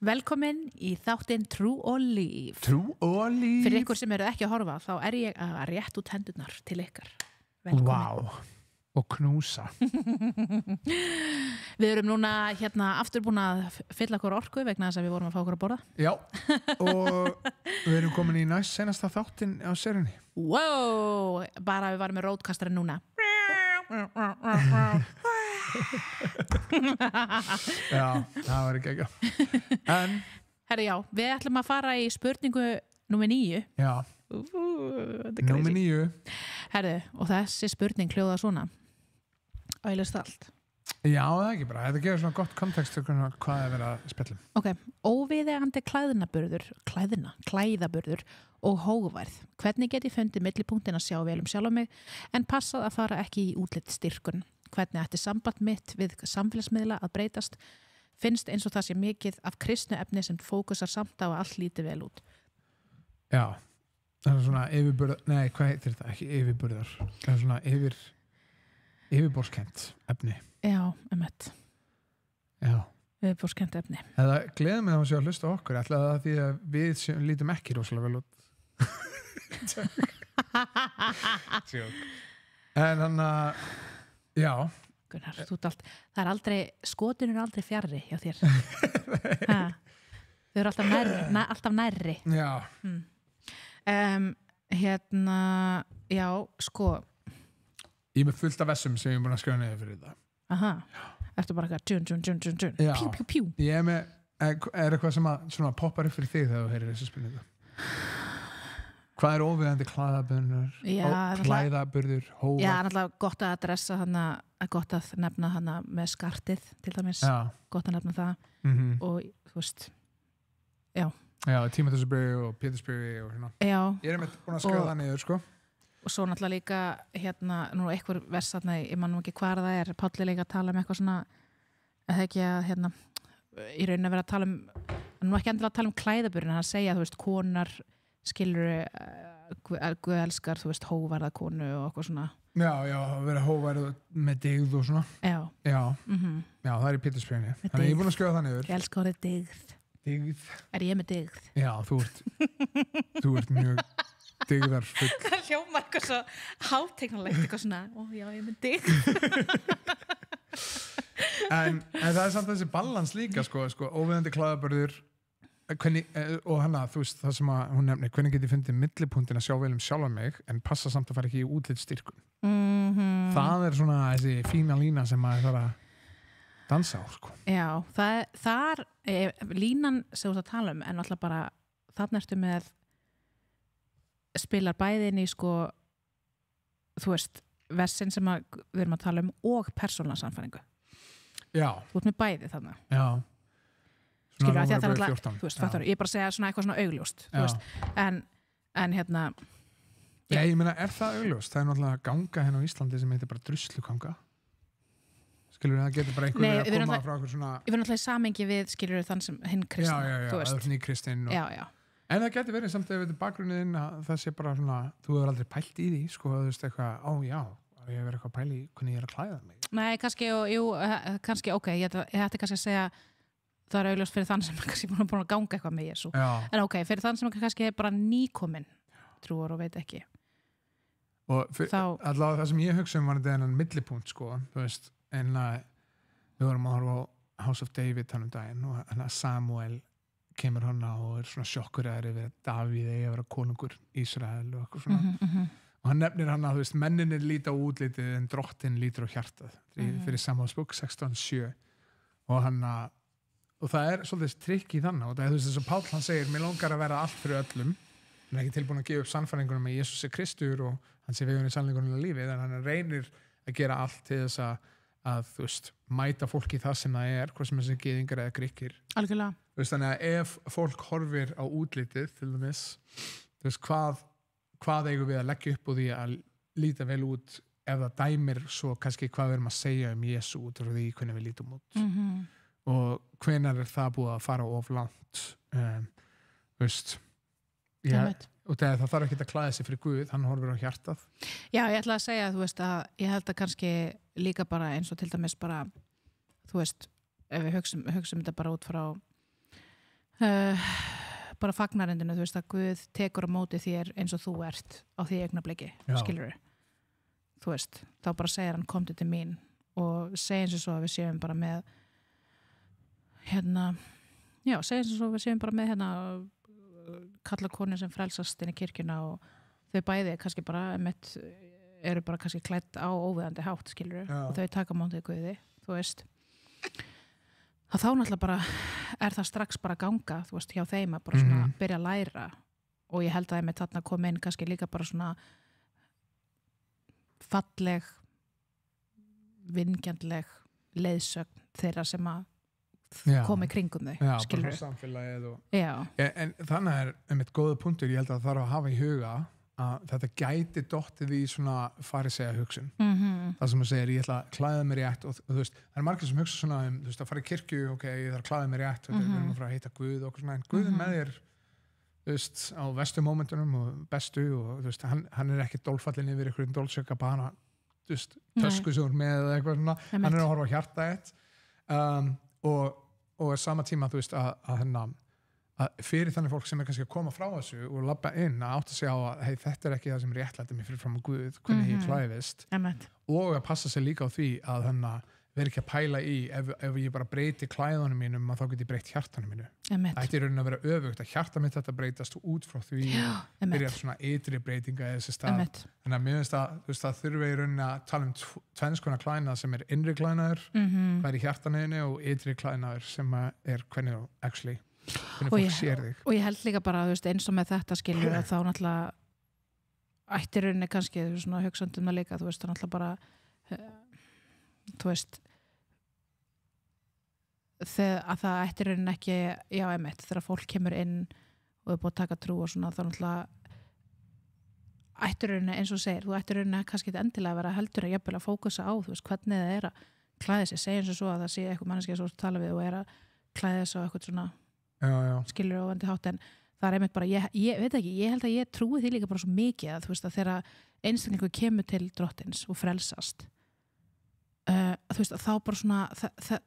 Velkomin í þáttinn Trú og Líf. Trú og Líf. Fyrir ykkur sem eru ekki að horfa, þá ég að rétt út hendurnar til ykkar. Velkomin. Vá, og knúsa. Við erum núna aftur búin að fylla okkur orku vegna þess að við vorum að fá okkur að borða. Já, og við erum komin í næst senasta þáttinn á serinni. Wow, bara við varum með rótkastarinn núna. Já, það var ekki ekki. En herri, já, við ætlum að fara í spurningu númer 9. Já, númer 9. Herri, og þessi spurning hljóða svona. Ælust allt. Já, það er ekki bara. Þetta gefur svona gott kontekst til hvað er verið að spjalla. Ok, óviðeigandi klæðaburður og hógværð. Hvernig get ég fundið millipunktin að sjá vel sjálf mig en passað að fara ekki í útlitsstyrkun? Hvernig ætti samband mitt við samfélagsmiðla að breytast? Finnst eins og það sé mikið af kristnu efni sem fókusar samt á að allt líti vel út? Já, það er svona yfirburðar, nei, hvað heitir þetta? Ekki yfirburðar. Það er svona yfirborðskennt efni. Já, Já. Yfirborðskennt efni. Það gleður mig að sjá að hlusta á okkur. Ætlaði það því að við lítum ekki rosalega vel út. En hann að já. Gunnar, það er aldrei, skotin eru aldrei fjarri hjá þér. Þau eru alltaf nærri. Já. Já, sko. Ég er með fullt af vessum sem ég er búin að skrifa niður fyrir þetta. Aha, eftir bara eitthvað pjú, pjú. Ég er með, er eitthvað sem að svona poppar upp fyrir þig þegar þú heyrir þessu spurningu? Hvað er óviðandi klæðaburður, hóvar? Já, náttúrulega gott að adressa hana, gott að nefna hana með skartið til dæmis, gott að nefna það og þú veist, já. Já, Tímotheusarbrauð og Pétursbrauð og svona. Já. Ég er með búin að skrifa það niður, sko. Og svo náttúrulega líka, nú einhver vers þarna, ég man nú ekki hvað það er, Páll líka að tala um eitthvað svona, eða ekki að, í rauninni að vera að tala um, nú ekki endilega að tala um klæðaburðin, hann segja, þú veist, konar, skilur, Guð elskar, þú veist, hóvarða konu og eitthvað svona. Já, að vera hóvarð með dygð og svona. Já. Já, það er í Pétursbrauðinni. Þannig ég er búin að skrifa það niður. Ég elska orðið dygð. Dygð. Er ég með dygð? Já, þú ert mjög dygðar full. Það hljómar eitthvað svo hátegnalegt, eitthvað svona, já, ég er með dygð. en það er samt þessi balans líka, sko óviðandi klæðaburður, og hana, þú veist, það sem að hún nefnir, hvernig get ég fundið millipunktin að sjá vel sjálfa mig, en passa samt að fara ekki í útlitsstyrkun. Það er svona þessi fína lína sem maður þarf að dansa á, sko. Já, þar línan sem þú ert að tala um, en alltaf bara, þarna ertu með spilar bæðin í, sko, þú veist, versin sem við erum að tala um og persónulega sannfæringu. Já. Þú ert með bæði þarna. Já. Skilur að það er alltaf, þú veist, fattar, ég bara segja svona eitthvað svona augljóst, þú veist, en Já, ég meina, er það augljóst? Það er náttúrulega ganga hérna á Íslandi sem heitir bara drusluganga. Skilur það getur bara einhverju að koma frá okkur svona. Ég verður náttúrulega í samengi við, skilur þann sem hinn kristna, þú veist. Já, nýkristinn. Já. En það getur verið samt að við bakgrunniðinn að það sé bara svona, þú hefur aldrei pælt í því, sko, þú veist, eitthvað, ég hefur eitthvað pæli í hvernig ég er að klæða mig. Nei, kannski, ok, ég ætti kannski að segja það er augljóst fyrir þann sem er kannski búin að ganga eitthvað með Jesú. En ok, fyrir þann sem kannski er bara nýkominn trúar og veit ekki. Og allavega það sem ég hugsa var þetta enn millipunkt, sko, þú veist, en við vorum að horfa á House of David hann daginn og hann Samuel kemur hana og er svona sjokkur yfir Davíð eigi að vera konungur Ísrael og eitthvað svona. Og hann nefnir hann að, þú veist, menninir líta á útlitið en drottin lítur á hjartað fyrir Samuels bók 16:7 og það er svolítið trikk í þannig og það er, þú veist, þess að Páll hann segir, mér langar að vera allt fyrir öllum, hann er ekki tilbúin að gefa upp sannfæringunum að Jesús er Kristur og hann sé veginn í sannleikunum í lífið, en hann reynir að gera allt til þess að þú veist, mæta fólki það sem það er, hvað sem þessi gyðingar eða grikkir. Algjörlega. Þú veist, þannig að ef fólk horfir á útlitið, til dæmis, þú veist, hvað eigum við að leggja upp úr því að líta vel út ef það dæmir svo kannski hvað við erum að segja Jesú út og því hvernig við lítum út. Og hvenær er það búið að fara of langt, veist, og það þarf ekki að klæða sig fyrir Guð, hann horfir á hjartað. Já, ég ætla að segja, þú veist, að ég held að kannski líka bara eins og til dæmis bara, þú veist, ef við hugsum þetta bara út frá bara fagnarindinu, þú veist að Guð tekur á móti þér eins og þú ert á því augnabliki, skilurðu þú veist, þá bara segir hann komdu til mín og segja eins og svo að við séum bara með segja eins og svo að við séum bara með kalla konu sem frelsast inn í kirkjuna og þau bæði kannski bara eru bara kannski klædd á óviðandi hátt, skilurðu, og þau taka mótið Guði, þú veist þá náttúrulega bara það strax bara að ganga, þú veist, hjá þeim að bara svona byrja að læra og ég held að einmitt þarna kom inn kannski líka bara svona falleg vingjandleg leiðsögn þeirra sem að komi kringum þau, skilurðu samfélagið en þannig einmitt góða punktur, ég held að það þarf að hafa í huga að þetta gæti dottið í svona farisea hugsun það sem að segir, ég ætla að klæða mig rétt og þú veist, það margir sem hugsa svona þú veist, að fara í kirkju, ok, ég þarf að klæða mig rétt og við erum að fara að heita Guð og svona en Guð með þér, þú veist, á vestu mómentunum og bestu og þú veist, hann ekki dólfallin yfir einhverjum dólsöka bara, þú veist, töskusjór með eitthvað svona, hann að horfa á hjarta eitt og sama tíma, þú veist, að fyrir þannig fólk sem kannski að koma frá þessu og labba inn að átta sig á að hey, þetta ekki það sem réttlæti mig fyrir fram á Guð hvernig ég klæðist og að passa sig líka á því að vera ekki að pæla í ef ég bara breyti klæðunum mínum að þá get ég breytt hjartanum mínu það ætti í rauninni að vera öfugt að hjarta mitt þetta breytast út frá því byrja svona ytri breytinga í þessi stað þannig að mér finnst að það þurfi í rauninni að tala tvenns konar klæðnað sem innri klæðnaður hvað í hjartaninu og ytri klæðnaður sem hvernig actually og ég held líka bara veist, eins og með þetta skilur að þá náttúrulega ættir rauninni kannski svona hugsandum það líka þú veist, náttúrulega bara þú veist að það ættir rauninni ekki þegar fólk kemur inn og er búið að taka trú og svona þá náttúrulega ættir rauninni eins og segir, þú ættir rauninni kannski endilega að vera heldur að jafnvel að fókusa á þú veist, hvernig það að klæða sig, segja eins og svo að það sé eitthvað manneskja svo að tala við og að klæða sig á eitthvað svona skilur ofandi hátt en það einmitt bara, ég veit ekki, ég held að ég trúi því líka bara svo mikið að þú veist að þegar einstaklingur kemur til drottins og frelsast þú veist að þá bara svona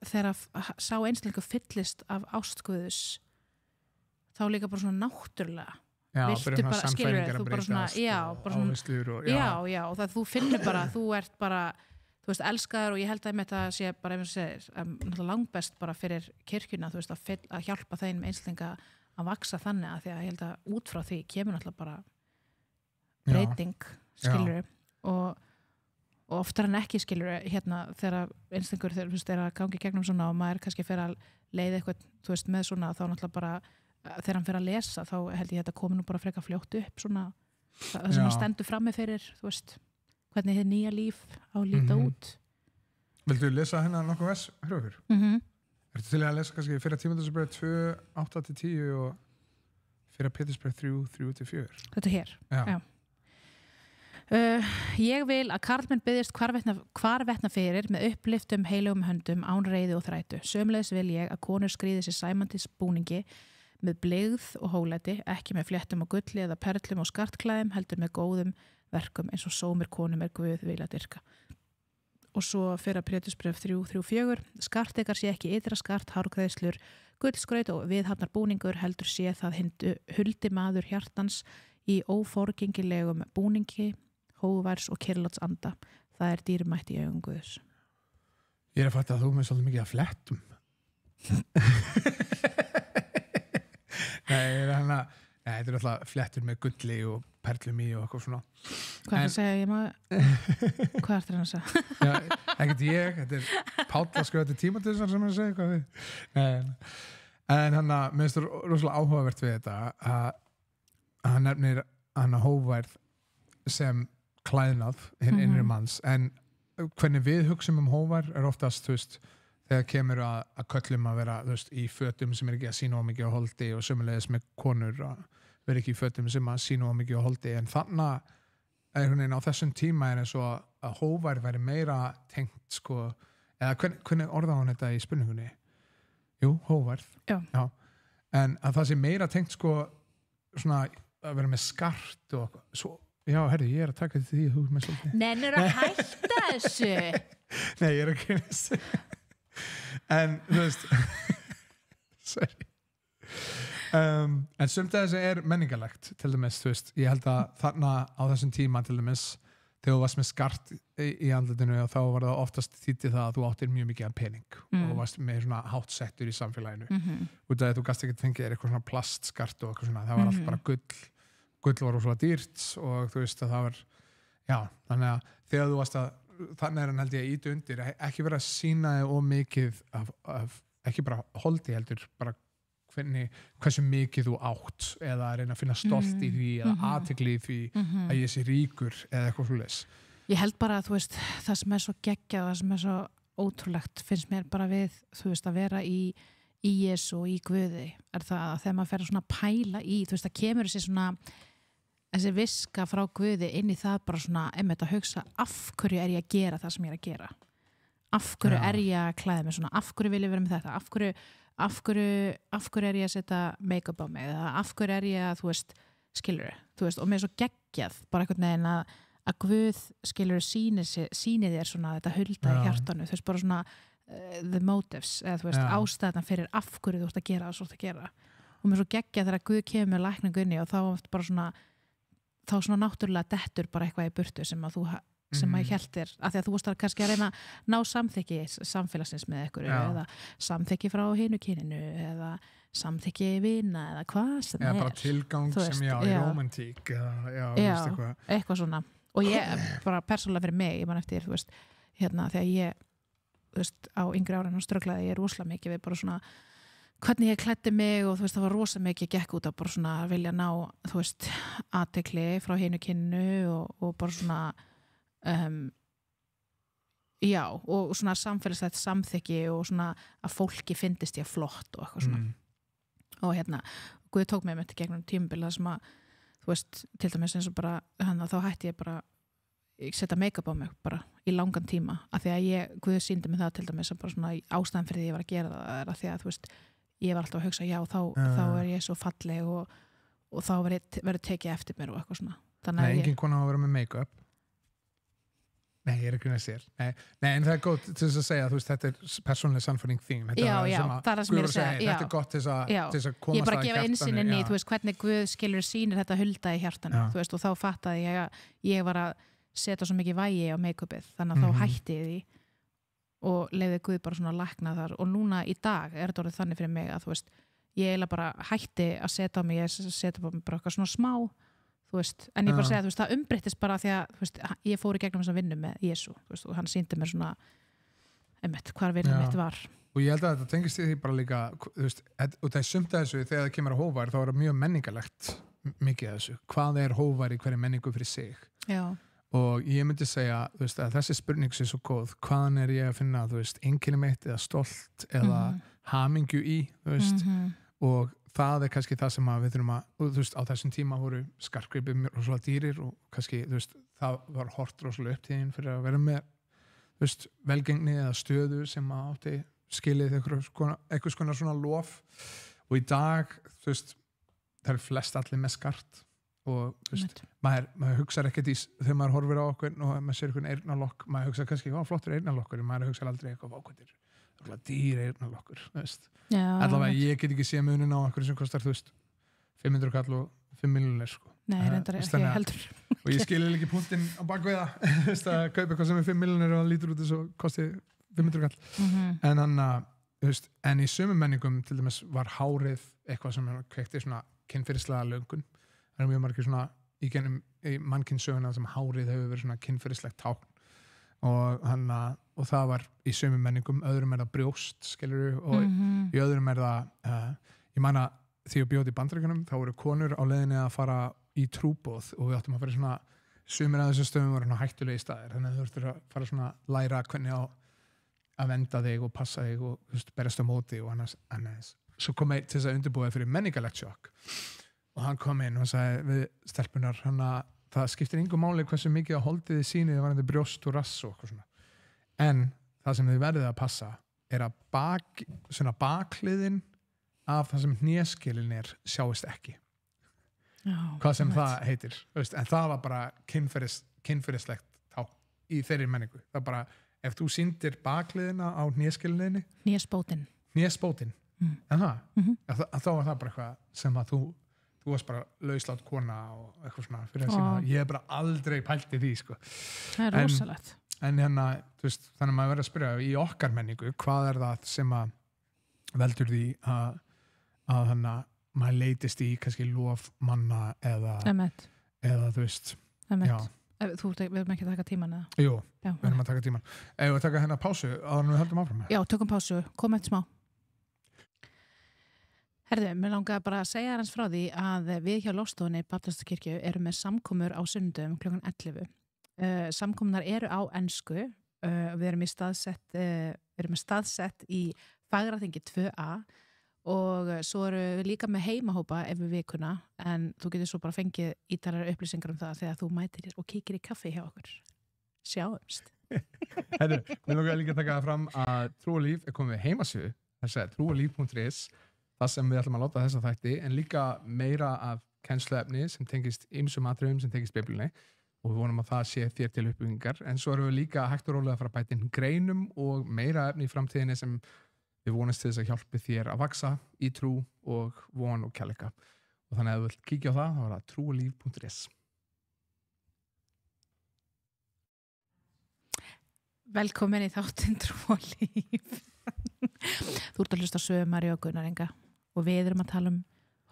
þegar sá einstaklingur fyllist af ástguðus þá líka bara svona náttúrulega viltu bara, skilur þú bara svona og það þú finnur bara, þú ert bara þú veist, elskaður og ég held að þetta sé bara einhvers segir, langbest bara fyrir kirkjuna, þú veist, að hjálpa þeim einstaklinga að vaksa þannig að því að ég held að út frá því kemur náttúrulega bara breyting, skilur og oftar en ekki skilur þegar einstaklingur þegar að gangi gegnum svona og maður kannski fer að leiða eitthvað, þú veist, með svona þá náttúrulega bara, þegar hann fer að lesa þá held ég þetta komi nú bara frekar fljótt upp svona, það sem hann stendur frammi fyrir, þú veist hvernig þið nýja líf á að líta út Vildu lesa hérna nokkuð vers hrjóður? Ertu til að lesa kannski fyrir Tímóteusbréf 2, 8-10 og fyrir Pétursbréf 3, 3-4 Þetta hér? Já. Ég vil að karlmenn biðjast hvarvetna fyrir með upplyftum heilugum höndum án reiði og þrætu sömuleiðis vil ég að konur skríði sér sæmandis búningi með blygð og hólæti ekki með fléttum og gulli eða perlum og skartklæðum heldur með góðum verkum eins og sómir konum Guð vilja dyrka og svo fyrir Pétursbréf 3-4 skartekar sé ekki ytra skart, hárgreiðslur gullskraut og viðhafnar búningur heldur sé það huldi maður hjartans í óforgengilegum búningi hóværs og kyrláts anda það dýrmætt í augum Guðs Ég að fatta að þú með svolítið mikið að flettum Nei, þetta alltaf flettur með gulli og perlum í og eitthvað svona Hvað er það að segja? Ég maður Hvað er það að segja? Ekkert ég, þetta Páll að skrifa þetta Tímóteusar sem að segja hvað við En hann að mér finnst það rosalega áhugavert við þetta að hann nefnir hann að hóværð sem klæðnað hinn innri manns en hvernig við hugsum hóværð oftast, þú veist þegar kemur að köllum að vera veist, í fötum sem ekki að sína á mikið á holdi og sömulegis með konur að vera ekki í fötum sem að sína á mikið á holdi en þannig á þessum tíma eins og að hóværð væri meira tengt sko, eða hvernig orða hann þetta í spurningunni? Jú, hóværð Já. En að það sé meira tengt sko, svona að vera með skart og svo, já, herri, ég að taka því þú með svolítið Nennir að hætta þessu Nei, ég ekki þessu En, þú veist sorry En sumt að þessu menningarlegt til dæmis, þú veist, ég held að þarna á þessum tíma til dæmis þegar þú varst með skart í andlutinu og þá var það oftast þýtti það að þú áttir mjög mikið af pening og varst með svona hátsettur í samfélaginu út af að þú gast ekki fengið eitthvað svona plastskart og eitthvað svona, það var allt bara gull var svona dýrt og þú veist að það var þannig að þegar þú varst að þannig hann held ég að íta undir ekki vera að sína þig of mikið af ekki bara holdi heldur bara hversu mikið þú átt eða að reyna að finna stolt í því eða athygli í því að ég sé ríkur eða eitthvað svoleiðis. Ég held bara að þú veist það sem svo geggjað, það sem svo ótrúlegt finnst mér bara við þú veist að vera í Jesú og í Guði það að þegar maður fer að svona pæla í þú veist að kemur þessi viska frá Guði inn í það bara svona að hugsa af hverju ég að gera það sem ég að gera af hverju ég að klæða mig svona af hverju vil ég vera með þetta af hverju ég að setja make-up á mig eða af hverju ég að, þú veist, og mér er svo geggjað bara einhvern veginn að Guð sýni þér svona þetta hulda í hjartanu, þú veist, bara svona the motives, eða þú veist, ástæðan fyrir af hverju þú ert að gera það svo að gera og mér er svo geggjað þegar Guð kemur með lækningunni og þá svona náttúrulega dettur bara eitthvað í burtu sem að ég held þér, af því að þú varst kannski að reyna að ná samþykki samfélagsins með ykkur eða samþykki frá hinu kyninu eða samþykki vina eða hvað sem eða bara tilgang sem í romantík eða eitthvað svona og ég bara persónulega fyrir mig ég man eftir, þú veist, þegar ég þú veist, á yngri árin og strögglaði ég rosalega mikið við bara svona hvernig ég klæddi mig og þú veist, það var rosa mikið gekk út að bara svona vilja ná, þú veist, athygli frá hinu kyninu og bara svona og svona samfélagslegt samþykki og svona að fólki fyndist ég flott og eitthvað svona og Guð tók mig með gegnum tímabil sem að, þú veist, til dæmis eins og bara þá hætti ég bara setja make-up á mig bara í langan tíma af því að Guð sýndi mig það til dæmis sem bara svona ástæðan fyrir því ég var að gera það af því að, þú veist, ég var alltaf að hugsa þá ég svo falleg og þá verður tekið eftir mér og eitthvað svona. Nei, engin kona að vera með make-up. Nei, ég ekki að sér. Nei, en það er gott til þess að segja, þú veist, þetta er persónuleg sannfæring þín. Já, það er það sem ég er að segja. Þetta er gott til þess að komast að hjartanu. Ég bara gefa innsýnin í, þú veist, hvernig Guð skilur sýnir þetta hulda í hjartanu, þú veist, og þá fattaði ég að ég var að setja svo mikið vægi á make-upið, þannig að þá hætti ég því og leiði Guð bara svona að lækna þar og núna í dag er þetta orðið þannig fyrir mig að, þú veist, ég eiginlega bara hætti að setja á mig, ég setja á mig bara eitthvað svona smá þú veist, en ég bara segja, þú veist, það umbreyttist bara því að, þú veist, ég fór í gegnum þessa vinnu með Jesú, þú veist, og hann sýndi mér svona hvar vinnum mitt var og ég held að þetta tengist í því bara líka þú veist, og það er sumt að þessu þegar það kemur að hófær, þá er það mjög menningarlegt mikið að þessu, hvað er hófær í hverju menningu fyrir sig og ég myndi segja, þú veist, að þessi spurning sé svo góð, hvaðan er ég að finna, þú veist, einkenni mitt eða stolt eða hamingju í, þú veist og það er kannski það sem við þurfum að, þú veist, á þessum tíma voru skartgripir rosalega dýrir og kannski, þú veist, það var hort rosalega upptíðin fyrir að vera með, þú veist, velgengni eða stöðu sem átti skilið eitthvað svona lof og í dag, þú veist, það eru flest allir með skart og, þú veist, maður hugsar ekkert í þegar maður horfir á okkur og maður sér einhvern eyrnalokk, maður hugsar kannski, flottur eyrnalokkur, maður hugsar aldrei eitthvað ákvæmdir dýr eyrnalokkur, þú veist allavega ég get ekki séð munin á okkur sem kostar, þú veist, 500 kall og 5 miljónir, sko. Nei, reyndar ekki heldur. Og ég skilur ekki punktinn á bakveiða, þú veist, að kaupa eitthvað sem er 5 miljónir og lítur út þess og kosti 500 kall. En hann, þú veist, en í sömu menningum til dæmis var hárið eitthvað sem kveikti svona kynferðislega löngun. Það er mjög margir svona í mannkynssöguna sem hárið hefur verið svona kynferðislegt tákn og það var í sömu menningum, öðrum það brjóst, skilur og í öðrum það ég man að því að bjóði í Bandaríkjunum þá voru konur á leiðinni að fara í trúboð og við áttum að fara svona sumir af þessum stöðum voru hættulegi staðir þannig að þú þurftur að fara svona læra hvernig á að venda þig og passa þig og þú veist, berast á móti og annars svo kom ég til þess að undirbúa fyrir menningarlegt sjokk og hann kom inn og sagði við stelpunar það skiptir engu máli hversu mikið að holdið þið sýnið var þetta brjóst og rass og eitthvað svona en það sem þið verðið að passa er að bakliðin af það sem hnéskelin sjáist ekki hvað sem það heitir veist, en það var bara kynferðislegt þá í þeirri menningu það bara, ef þú sýndir bakliðina á hnéskelinni hnésbótin en þá var það bara eitthvað sem að þú varst bara lauslátt kona og eitthvað svona fyrir að sína það. Ég hef bara aldrei pælt í því, sko. Það er rosalegt. En hérna, þú veist, þannig að maður verður að spyrja í okkar menningu, hvað er það sem að veldur því að þannig að maður leitist í kannski lof manna eða þú veist, já. Við erum ekki að taka tíman eða? Jú, við erum að taka tíman. Ef við taka hérna pásu, áður en við höldum áfram með? Já, tökum pásu, kom eftir smá. Herðu, mér langaði bara að segja hans frá því að við hjá Lofstofunni Baptistakirkju erum með samkomur á sunnudögum klukkan 11. Samkomunar eru á ensku, við erum með staðsett í Fagraþingi 2A og svo eru við líka með heimahópa yfir vikuna, en þú getur svo bara fengið ítalara upplýsingar það þegar þú mætir og kíkir í kaffi hjá okkur. Sjáumst. Herru, mér langaði líka að taka það fram að Trú og Líf komið heimasíðu, þess að trúolíf.is, það sem við ætlum að láta þessa þætti, en líka meira af kennsluefni sem tengist ýmsum atriðum sem tengist Biblíunni, og við vonum að það sé þér til uppbyggingar, en svo erum við líka hægt og rólega að fara að bæta inn greinum og meira efni í framtíðinni sem við vonast til þess að hjálpi þér að vaksa í trú og von og kærleika. Og þannig að ef þú vilt kíkja á það, þá er það trúolíf.is. Velkomin í þáttinn Trú og Líf. Þú ert að hlusta á sögu Maríu og Gunnar Inga og við erum að tala um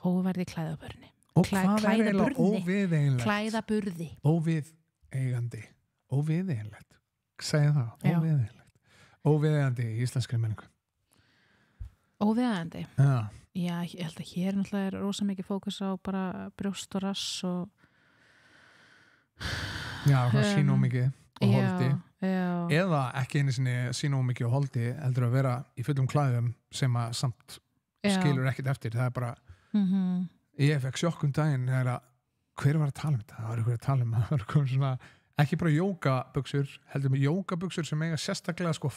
hógværði klæðaburði. Og hvað er eiginlega óviðeiginlegt? Klæðaburði. Óviðeigandi. Óviðeiginlegt. Segja það. Óviðeiginlegt. Óviðeigandi í íslenskri menningu. Óviðeigandi? Já. Já, ég held að hér náttúrulega er rosa mikið fókus á bara brjóst og rass og já, sína ómikið og holdi. Já. Eða ekki einu sinni sína ómikið og holdi heldur að vera í fullum klæðum sem að samt skilur ekkert eftir. Það er bara ég fekk sjokk daginn þegar hver var að tala um þetta? Það var einhver að tala um það var svona, ekki bara jógabuxur heldur með jógabuxur sem eiga sérstaklega sko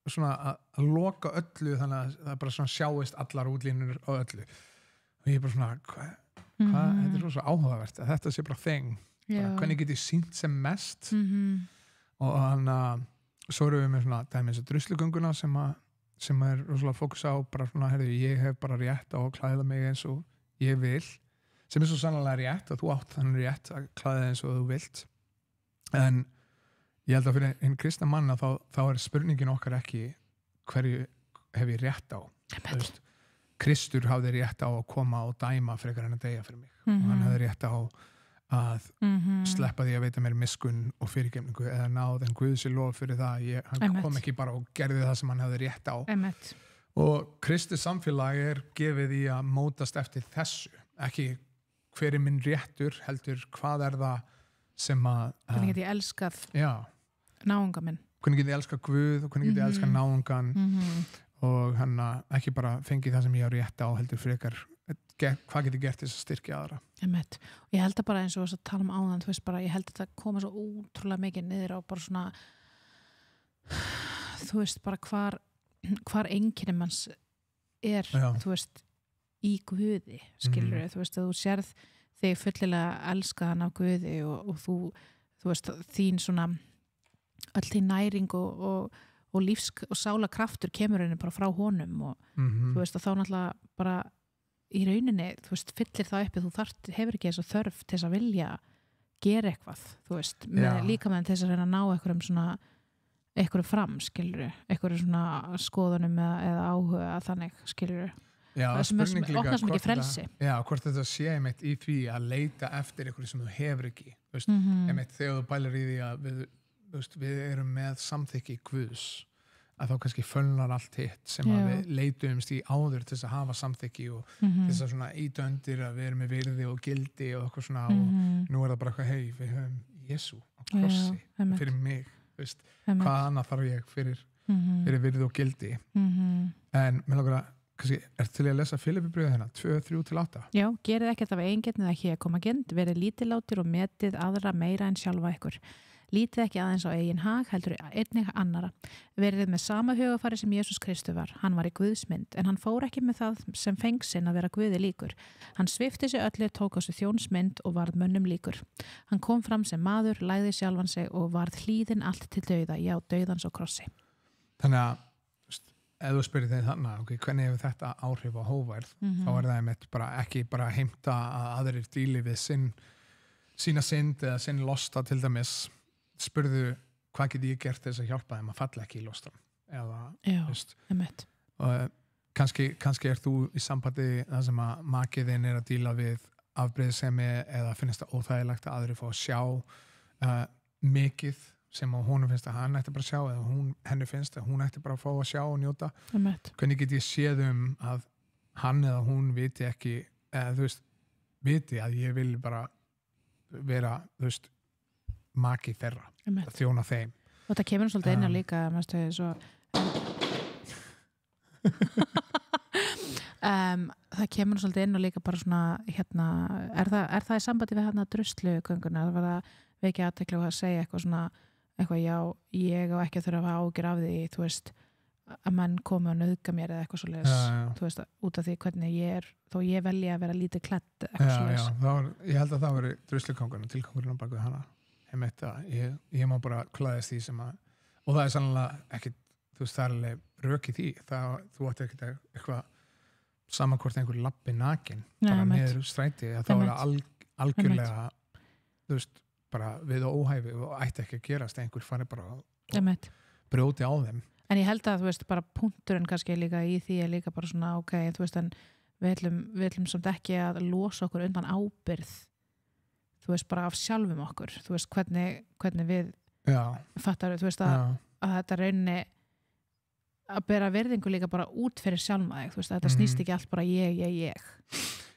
svona að loka öllu þannig að það bara svona sjáist allar útlínur á öllu og ég er bara svona hvað, þetta er svo áhugavert að þetta sé bara þeng, bara hvernig get ég sýnt sem mest og þannig að svo erum við með svona dæmis að druslugönguna sem er rosalega fókus á bara svona, ég hef bara rétt á að klæða mig eins og ég vil, sem er svo sannlega rétt og þú átt þannig rétt að klæða eins og þú vilt, en ég held að fyrir einn kristna mann að þá er spurningin okkar ekki hverju hef ég rétt á. Kristur hafði rétt á að koma og dæma frekar en að deyja fyrir mig og hann hafði rétt á að sleppa því að veita mér miskunn og fyrirgefningu eða náð, en Guð sé lof fyrir það hann kom ekki bara og gerði það sem hann hafði rétt á. Og Kristi samfélag er gefið í að mótast eftir þessu, ekki hver er minn réttur, heldur hvað er það sem að hvernig get ég elskað náunga minn, hvernig get ég elskað Guð og hvernig get ég elskað náungan og hann ekki bara fengið það sem ég á rétt á, heldur frekar hvað get ég gert þess að styrkja aðra. Og ég held að bara eins og að tala um áðan, þú veist bara, ég held að það koma svo útrúlega mikið niður á bara svona þú veist bara hvar einkenni manns er þú veist, í Guði skilur þú veist, að þú sérð þig fullilega elska hann af Guði og þú veist, þín svona öll þín næring og lífs og sála kraftur kemur henni bara frá honum og þú veist, og þá náttúrulega bara í rauninni, þú veist, fyllir það uppi þú hefur ekki þess að þörf til þess að vilja gera eitthvað, þú veist líka með þess að reyna að ná einhverju fram, skilur einhverju svona skoðunum eða áhuga þannig, skilur það sem opnar sem ekki frelsi. Já, hvort þetta sé einmitt í því að leita eftir einhverju sem þú hefur ekki, þú veist, einmitt þegar þú bælar í því að við erum með samþykki Guðs, að þá kannski fölnar allt hitt sem að við leitumst í áður til þess að hafa samþykki og til þess að svona íta undir að við erum með virði og gildi og eitthvað svona og nú er það bara eitthvað, við höfum Jesú á krossi fyrir mig, þú veist, hvað annað þarf ég fyrir virði og gildi. En mér langar að kannski, til að lesa Filippibréfið hérna 2:3-8. Já, gerið ekkert af eigingirni eða hégómagirnd, verið lítillátir og metið aðra meira en sjálfa ykkur. Lítið ekki aðeins á eigin hag, heldur einnig annara. Verið með sama hugafari sem Jesús Kristur var. Hann var í Guðsmynd, en hann fór ekki með það sem feng sinn að vera Guði líkur. Hann svipti sig öllu, tók á sig þjónsmynd og varð mönnum líkur. Hann kom fram sem maður, lægði sjálfan sig og varð hlýðinn allt til dauða, já, dauðans og krossi. Þannig að ef þú spyrir þeim þannig, okay, hvernig hefur þetta áhrif á hófærð, þá það einmitt bara ekki bara heimta að aðrir díli við sína synd eða sinn losta til dæmis, spurðu hvað get ég gert þess að hjálpa þeim að falla ekki í lostan eða, og kannski þú í sambandi það sem að makiðinn að díla við afbrýðisemi eða finnst það óþægilegt að aðrir fá að sjá mikið sem að honum finnst að hann ætti bara að sjá eða henni finnst að hún ætti bara að fá að sjá og njóta. Hvernig get ég séð að hann eða hún viti ekki eða viti að ég vil bara vera maki þeirra, að þjóna þeim. Og það kemur svolítið inn á líka svo það kemur svolítið inn og líka bara svona er það í sambandi við druslugönguna, það var að vekja athygli og að segja eitthvað já, ég á ekki að þurfa að hafa áhyggjur af því, að menn komi og nauðga mér eða eitthvað svoleiðis, út af því hvernig ég þó ég velji að vera lítið klædd eitthvað svoleiðis. Ég held að það veri druslugönguna, tilgangurinn á baku hana. Ég má bara klæðast því sem að, og það er sannlega ekki, það er alveg rök í því, þú ætti ekki eitthvað saman hvort einhver labbi nakin bara niður stræti, þá er það algjörlega bara við óhæfi og ætti ekki að gerast, einhver fari bara og brjóti á þeim. En ég held að bara punkturinn kannski líka í því er líka bara svona en við ætlum samt ekki að losa okkur undan ábyrgð bara af sjálfum okkur, hvernig við fattar, að þetta rauninni að bera virðingu líka bara út fyrir sjálfum þig, þetta snýst ekki allt bara ég.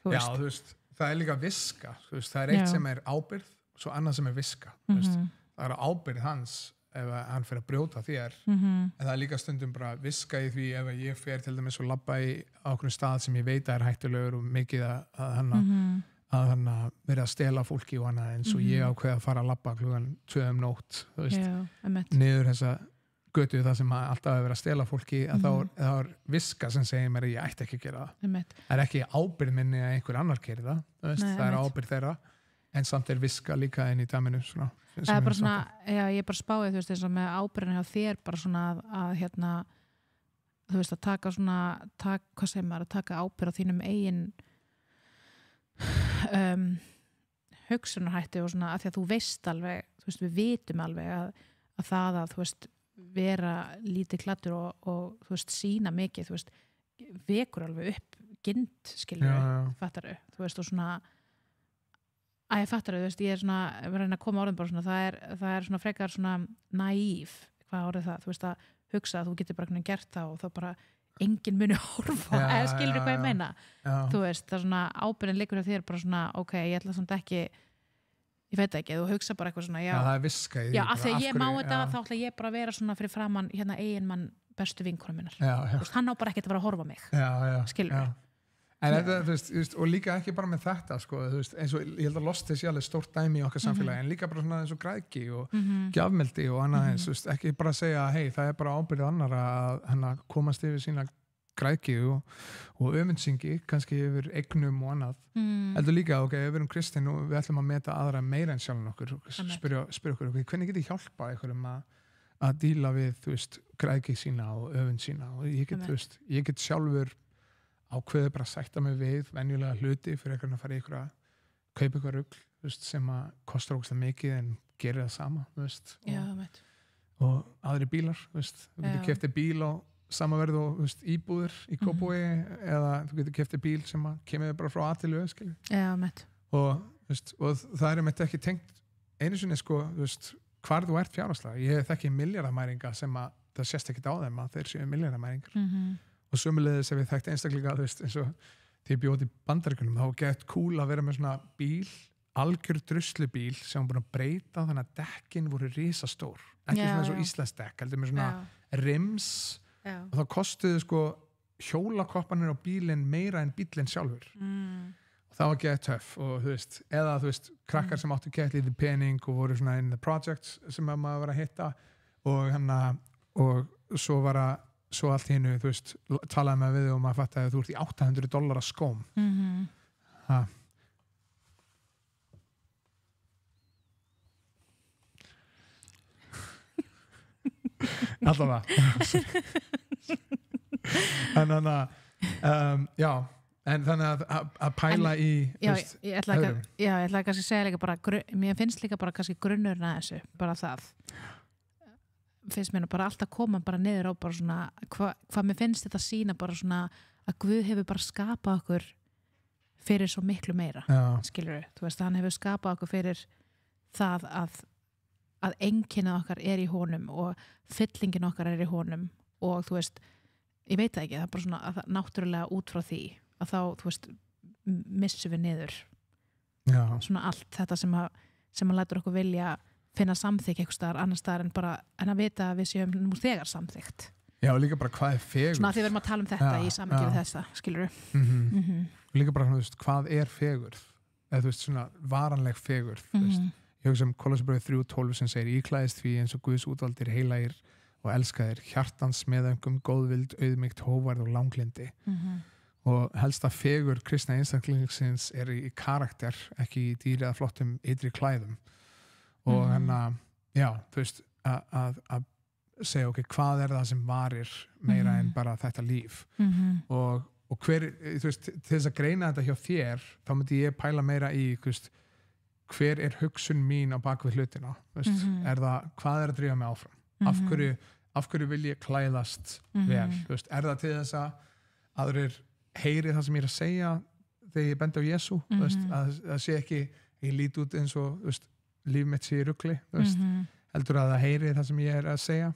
Það er líka viska, það er eitt sem er ábyrgð svo annað sem er viska. Það er ábyrgð hans ef hann fyrir að brjóta þér, en það er líka stundum bara viska í því ef ég fer til dæmis og labba í ákveðnum stað sem ég veit að er hættulegur og mikið að hann verið að stela fólki og annað, eins og ég ákveði að fara að labba klukkan 2 nótt niður þessa götu það sem alltaf hefur verið að stela fólki, að þá er viska sem segir mér að ég ætti ekki að gera það. Það er ekki ábyrgð minni að einhver annar geri það, það er ábyrgð þeirra, en samt er viska líka inn í dæminu svona. Það er bara svona, ég bara spáði eins og með ábyrgðin hjá þér bara svona að að taka svona, hvað segir maður, að taka ábyrgð á þínum eigin hugsunarhætti og svona, að því að þú veist alveg, við vitum alveg að það að vera lítið klæddur og sína mikið, vekur alveg upp gynd, skilur fattaru, og svona ég fattaru, ég er svona að reyna að koma orðin bara svona, það er svona frekar svona naív, hvað orðið það, að hugsa að þú getur bara gert það og þá bara enginn muni horfa, eða skilur hvað ég meina, það er svona ábyrgðin liggur hjá þér bara svona, ég ætla samt ekki, ég veit ekki, þú hugsa bara eitthvað svona, það er viska í því, af því að ég má þetta, þá ætla ég bara að vera svona fyrir framann eiginmann bestu vinkonum minnar, hann á bara ekki að vera að horfa mig, skilur en þetta, og líka ekki bara með þetta eins og ég held að losti sé alveg stórt dæmi í okkar samfélagi, en líka bara svona eins og græðgi og gjafmeldi og annað eins, ekki bara að segja hei, það er bara ábyrgð annara að komast yfir sína græðgi og ömundsingi, kannski yfir eignum og annað, heldur líka ef við erum kristin og við ætlum að meta aðra meira en sjálfum okkur, spyrja okkur hvernig get ég hjálpa einhverjum að díla við græðgi sína og ömund sína, og ég get sjálfur ákveður bara að sætta mig við venjulega hluti fyrir einhvern að fara í kaupa eitthvað rugl sem að kostar ógeðslega mikið en gerir það sama og aðri bílar þú getur keypt bíl á sama verð og íbúðir í Kópavogi eða þú getur keypt bíl sem að kemur bara frá A til Ö og það er einmitt ekki tengt einu sinni hvar þú ert fjárhagslega. Ég þekki milljarðamæringa sem að það sést ekkert á þeim að þeir séu milljarðamæringar og sömuleiðis ef ég þekkti einstaklega eins og því ég bjóti í Bandaríkjunum þá var gett cool að vera með svona bíl, algjör druslubíl sem var búin að breyta þannig að dekkin voru risastór, ekki svona eins og íslenskt dekk, heldur með svona rims og þá kostuðu hjólakoppanir á bílinn meira en bílinn sjálfur og það var gett töff og eða krakkar sem áttu gett lítið pening og voru svona in the projects sem maður var að hitta og svo var að svo allt í hennu, talaði með við og maður fatt að þú ert í $800 skóm allavega þannig að já, en þannig að pæla í Já, veist, ég ætla öðrum. kannski að segja líka bara, mér finnst líka bara kannski grunnurinn að þessu, bara það finnst mér nú bara alltaf koma bara niður á bara svona, hvað mér finnst þetta sína bara svona að Guð hefur bara skapað okkur fyrir svo miklu meira, skilur þú veist, hann hefur skapað okkur fyrir það að einkennið okkar er í honum og fyllingin okkar er í honum og þú veist, ég veit það ekki, það er bara svona að það, náttúrulega út frá því að þá, þú veist, missum við niður svona allt þetta sem að lætur okkur vilja finna samþykk eitthvað staðar, annar staðar en að vita að við séum nú þegar samþykkt. Já, líka bara hvað er fegur. Svona að því við erum að tala um þetta í samhengi við þessa, skilur við. Líka bara, þú veist, hvað er fegurð? Eða þú veist, svona varanleg fegurð, þú veist. Ég hugsa Kolosabröð 3:12 sem segir íklæðist því eins og Guðs útvaldir heilagir og elskaðir, hjartans meðöngum, góðvild, auðmýkt, hóvarð og langlindi. Og helsta fegur kristna einstaklingsins er í karakter, ekki í dýri eða flottum ytri klæðum. Og já, þú veist, að segja, ok, hvað er það sem varir meira en bara þetta líf? Og hver, þú veist, til þess að greina þetta hjá þér, þá myndi ég pæla meira í, þú veist, hver er hugsun mín á bakvið hlutina? Veist, hvað er að drífa mig áfram? Af hverju vil ég klæðast vel? Veist, er það til þess að aðrir heyri það sem ég er að segja þegar ég bendi á Jesú? Veist, að sé ekki, ég lít út eins og veist, líf mitt sé í rugli, veist, heldur að það heyri það sem ég er að segja?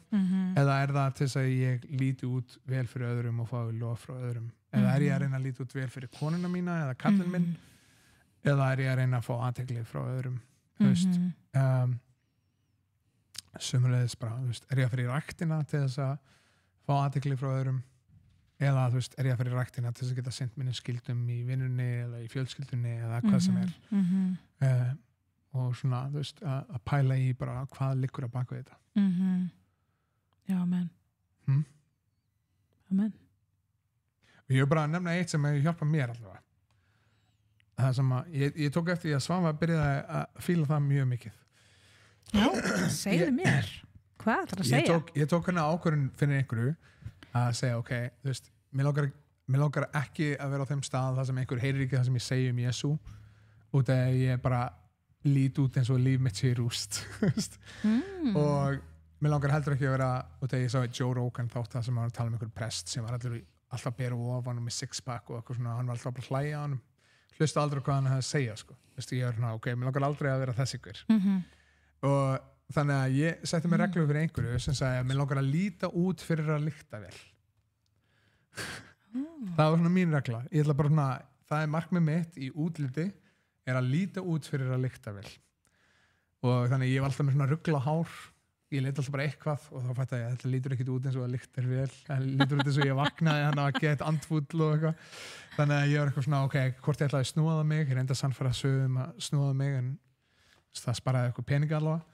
Eða er það til þess að ég líti út vel fyrir öðrum og fái lof frá öðrum? Eða er ég að reyna að líti út vel fyrir konuna mína eða kallinn minn? Eða er ég að reyna að fá athygli frá öðrum? Sömuleiðis bara, veist, er ég að fyrir ræktina til þess að fá athygli frá öðrum? Eða veist, er ég að fyrir ræktina til þess að geta sinnt minni skildum í vinnunni eða í fjölskyldunni eða hvað sem er? Og svona, þú veist, að pæla í bara hvað liggur að baka þetta. Já, amen. Amen. Og ég er bara að nefna eitt sem hefur hjálpað mér allavega. Það sem að, ég tók eftir því að Svafa byrjaði að fíla það mjög mikið. Já, segðu mér. Hvað ætlar að segja? Ég tók hana ákvörðun fyrir einhverju að segja, ok, þú veist, mér langar ekki að vera á þeim stað þar sem einhver heyrir ekki það sem ég segi Jesú, út að ég bara lít út eins og líf mitt sé í rúst. Og mér langar heldur ekki að vera, út að ég sá Joe Rogan þátt það sem var að tala um einhver prest sem var alltaf bera ofan og með sixpack og eitthvað svona, hann var alltaf bara að hlæja á hann, hlusta aldrei hvað hann hefði að segja, sko. Veistu, ég er svona, ok, mér langar aldrei að vera þess ykkur. Og þannig að ég setti mér reglu fyrir einhverju sem sagði að mér langar að líta út fyrir að lykta vel. Það var svona mín regla. Ég ætla bara svona, það er markmið mitt í útliti, er að líta út fyrir að lykta vel. Og þannig ég var alltaf með svona ruggla hár, ég leit alltaf bara eitthvað og þá fætti ég að þetta lítur ekkit út eins og að lykta vel, það lítur út eins og ég vaknaði hann að geta andfúll og eitthvað. Þannig að ég var eitthvað svona, ok, hvort ég ætlaði að snúða mig, ég reyndi að sannfæra sögum að snúða mig en það sparaði eitthvað peninga allavega,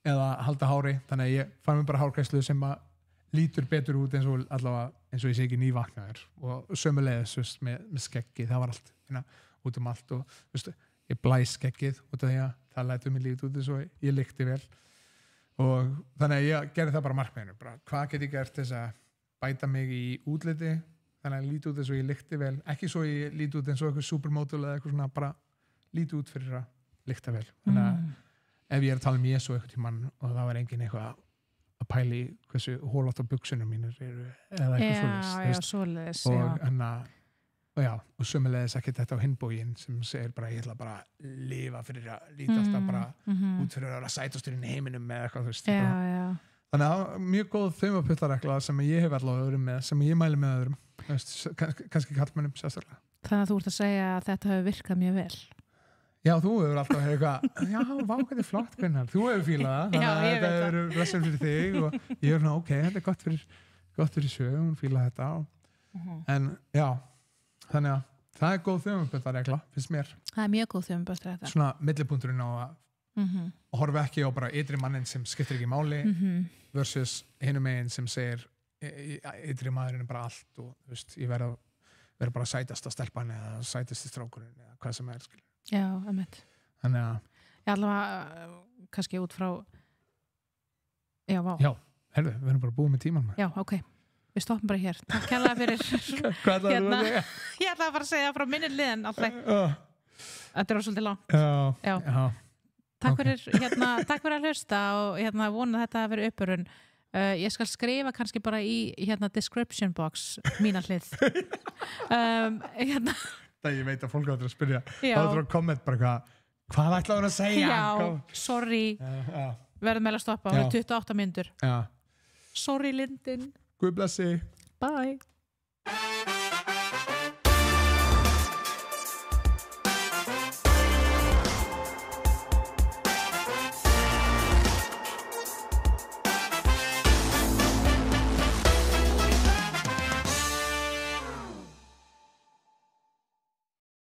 eða halda hári, þannig að ég fann mér bara hárgreiðslu sem að lítur betur út eins og allavega, eins og ég sé ekki nývaknaður og sömuleiðis með skeggi, það var allt út um allt og ég blæs skeggið út af því að það lætur mig lífið út eins og ég lykti vel og þannig að ég gerði það bara markmiðinu, bara hvað get ég gert þess að bæta mig í útliti þannig að líti út eins og ég lykti vel, ekki svo ég líti út eins og eitthvað supermodel eða eitthvað svona, bara líti út fyrir að lykta vel, þannig að ef ég er að tala um Jesú eitthvað tímann og það var engin eitthvað að pæli hversu hólótt á buxunum mínir eru eða eitthvað svoleiðis og sömulegis ekki þetta á hinbógin sem segir bara ég ætla bara að lifa fyrir að líta alltaf bara út fyrir að vera sætastur í heiminum eða eitthvað þannig að mjög góð þumaputtaregla sem ég hef allavega öðrum með, sem ég mæli með öðrum kannski kallmennum sérstaklega. Þannig að þú ert að segja að þetta hefur virkað mjög vel. Já, þú hefur alltaf eitthvað, já, vá, hvað er flott Gunnar, þú hefur fílað það, þannig að þetta eru blessur fyrir þig og ég er svona, ok, þetta er gott fyrir sög, hún fílað þetta en já, þannig að það er góð þumaputtaregla, finnst mér. Það er mjög góð þumaputtaregla. Svona millipunkturinn á að horfa ekki á bara ytri mannin sem skiptir ekki máli versus hinum meginn sem segir ytri maðurinn er bara allt og þú veist, ég verð bara sætast að stelpan eða sætast í strákurinn eða hvað sem er, skilur. Já, einmitt. Þannig að ég allavega kannski út frá Já, herðu, við erum bara búið með tíman Já, ok. við stoppum bara hér. Takk kærlega fyrir Hvað ætlaðu að segja? ég ætlaði bara að segja frá minni liðin alltaf. Þetta var svolítið langt. Já. Takk fyrir takk fyrir að hlusta og vona þetta að vera uppurinn. Ég skal skrifa kannski bara í description box mína hlið. Það ég veit að fólk áttur að spyrja. Já. Það áttur að komment bara hvað ætlaðu hún að segja? Já, sorry. Verðum meðal að stoppa, það eru 28 mínútur. Já. Sorry Lindin. Guð blessi. Bye.